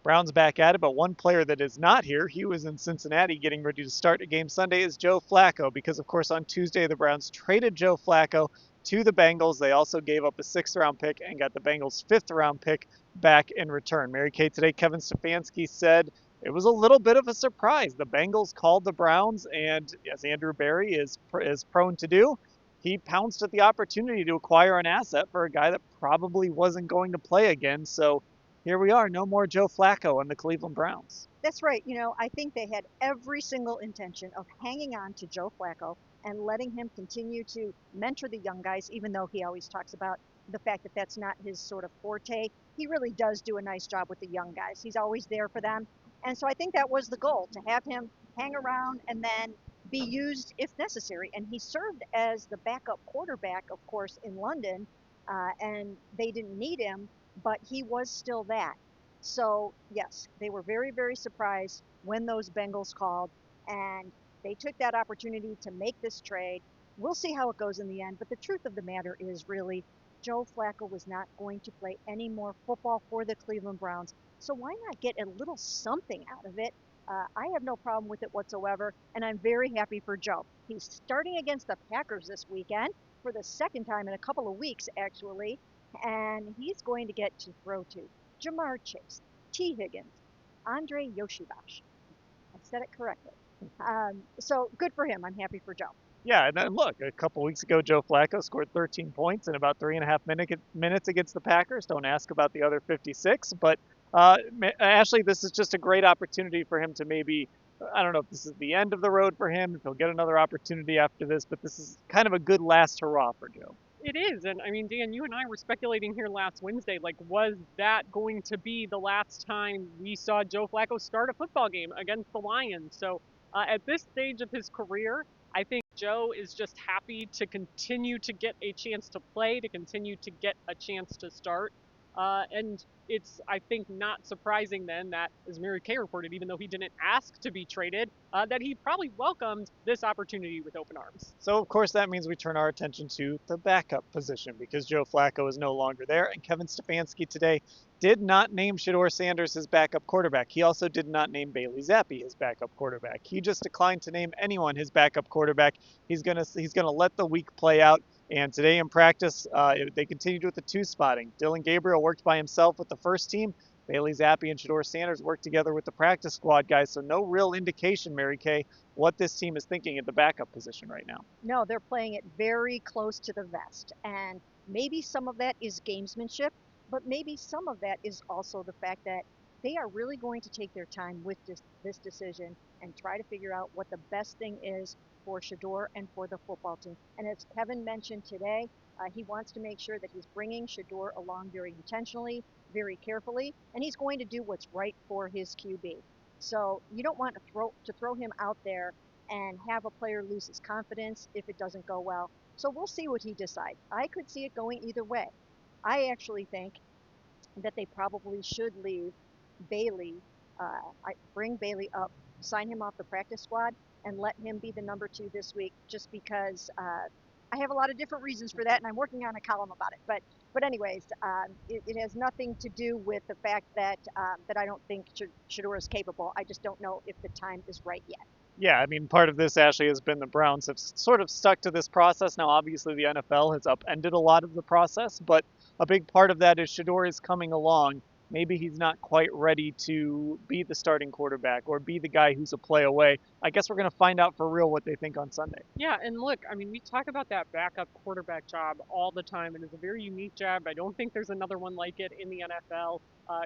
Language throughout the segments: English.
Browns back at it, but one player that is not here, he was in Cincinnati getting ready to start a game Sunday, is Joe Flacco, because of course on Tuesday the Browns traded Joe Flacco to the Bengals. They also gave up a 6th-round pick and got the Bengals' 5th-round pick back in return. Mary Kay, today Kevin Stefanski said it was a little bit of a surprise. The Bengals called the Browns, and as Andrew Berry is prone to do, he pounced at the opportunity to acquire an asset for a guy that probably wasn't going to play again. So here we are, no more Joe Flacco and the Cleveland Browns. That's right. I think they had every single intention of hanging on to Joe Flacco and letting him continue to mentor the young guys, even though he always talks about the fact that that's not his sort of forte. He really does do a nice job with the young guys. He's always there for them. And so I think that was the goal, to have him hang around and then be used if necessary. And he served as the backup quarterback, of course, in London, and they didn't need him, but he was still that. So, yes, they were very, very surprised when those Bengals called, and they took that opportunity to make this trade. We'll see how it goes in the end, but the truth of the matter is really Joe Flacco was not going to play any more football for the Cleveland Browns. So why not get a little something out of it? I have no problem with it whatsoever, and I'm very happy for Joe. He's starting against the Packers this weekend for the second time in a couple of weeks, actually, and he's going to get to throw to Jamar Chase, T. Higgins, Andre Yoshibash. I said it correctly. So good for him. I'm happy for Joe. Yeah, and then look, a couple weeks ago, Joe Flacco scored 13 points in about 3.5 minutes against the Packers. Don't ask about the other 56. But Ashley, this is just a great opportunity for him to maybe, I don't know if this is the end of the road for him, if he'll get another opportunity after this, but this is kind of a good last hurrah for Joe. It is. And I mean, Dan, you and I were speculating here last Wednesday, like, was that going to be the last time we saw Joe Flacco start a football game against the Lions? So at this stage of his career, I think Joe is just happy to continue to get a chance to play, to continue to get a chance to start. And it's, I think, not surprising then that, as Mary Kay reported, even though he didn't ask to be traded, that he probably welcomed this opportunity with open arms. So, of course, that means we turn our attention to the backup position because Joe Flacco is no longer there. And Kevin Stefanski today did not name Shedeur Sanders his backup quarterback. He also did not name Bailey Zappe his backup quarterback. He just declined to name anyone his backup quarterback. He's gonna let the week play out. And today in practice, they continued with the 2 spotting. Dillon Gabriel worked by himself with the first team. Bailey Zappe and Shedeur Sanders worked together with the practice squad guys. So no real indication, Mary Kay, what this team is thinking at the backup position right now. No, they're playing it very close to the vest. And maybe some of that is gamesmanship, but maybe some of that is also the fact that they are really going to take their time with this decision and try to figure out what the best thing is for Shedeur and for the football team. And as Kevin mentioned today, he wants to make sure that he's bringing Shedeur along very intentionally, very carefully, and he's going to do what's right for his QB. So you don't want to throw him out there and have a player lose his confidence if it doesn't go well. So we'll see what he decides. I could see it going either way. I actually think that they probably should leave Bailey, bring Bailey up, sign him off the practice squad, and let him be the number 2 this week, just because I have a lot of different reasons for that, and I'm working on a column about it. But anyways, it has nothing to do with the fact that that I don't think Shedeur is capable. I just don't know if the time is right yet. Yeah, I mean, part of this, Ashley, has been the Browns have sort of stuck to this process. Now, obviously, the NFL has upended a lot of the process, but a big part of that is Shedeur is coming along. Maybe he's not quite ready to be the starting quarterback or be the guy who's a play away. I guess we're going to find out for real what they think on Sunday. Yeah, and look, I mean, we talk about that backup quarterback job all the time, and it's a very unique job. I don't think there's another one like it in the NFL.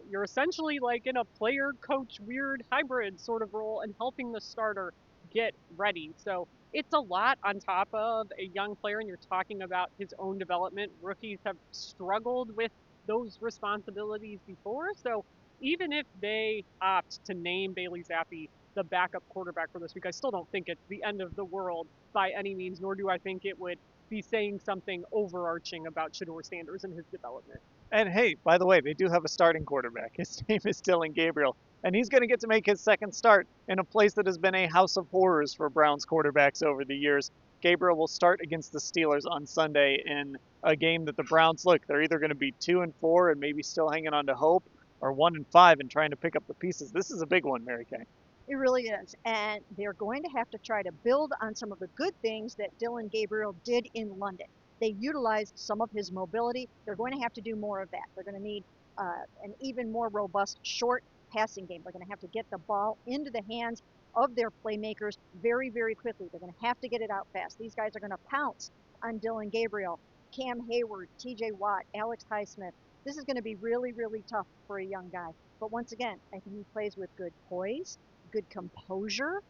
You're essentially like in a player coach weird hybrid sort of role and helping the starter get ready. So it's a lot on top of a young player, and you're talking about his own development. Rookies have struggled with those responsibilities before. So even if they opt to name Bailey Zappe the backup quarterback for this week, I still don't think it's the end of the world by any means, nor do I think it would be saying something overarching about Shedeur Sanders and his development. And hey, by the way, they do have a starting quarterback. His name is Dillon Gabriel, and he's going to get to make his second start in a place that has been a house of horrors for Browns quarterbacks over the years. Gabriel will start against the Steelers on Sunday in a game that the Browns, look, they're either going to be 2-4 and maybe still hanging on to hope, are 1-5 and trying to pick up the pieces. This is a big one, Mary Kay. It really is. And they're going to have to try to build on some of the good things that Dillon Gabriel did in London. They utilized some of his mobility. They're going to have to do more of that. They're going to need an even more robust short passing game. They're going to have to get the ball into the hands of their playmakers very, very quickly. They're going to have to get it out fast. These guys are going to pounce on Dillon Gabriel, Cam Hayward, TJ Watt, Alex Highsmith. This is going to be really, really tough for a young guy. But once again, I think he plays with good poise, good composure,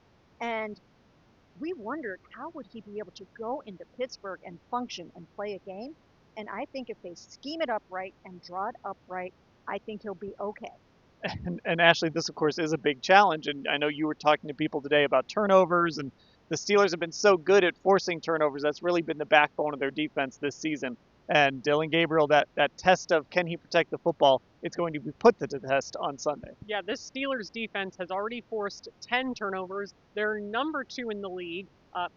and we wondered how would he be able to go into Pittsburgh and function and play a game. And I think if they scheme it up right and draw it up right, I think he'll be okay. And Ashley, this of course is a big challenge. And I know you were talking to people today about turnovers, and the Steelers have been so good at forcing turnovers. That's really been the backbone of their defense this season. And Dillon Gabriel, that test of can he protect the football, it's going to be put to the test on Sunday. Yeah, this Steelers defense has already forced 10 turnovers. They're number 2 in the league,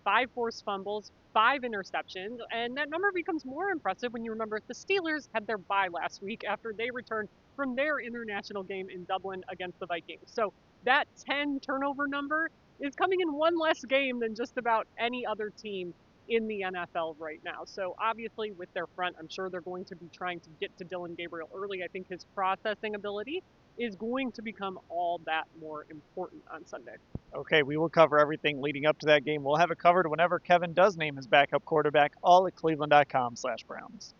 5 forced fumbles, 5 interceptions, and that number becomes more impressive when you remember the Steelers had their bye last week after they returned from their international game in Dublin against the Vikings. So that 10 turnover number is coming in one less game than just about any other team in the NFL right now. So obviously with their front, I'm sure they're going to be trying to get to Dillon Gabriel early. I think his processing ability is going to become all that more important on Sunday. Okay, we will cover everything leading up to that game. We'll have it covered whenever Kevin does name his backup quarterback, all at cleveland.com/Browns.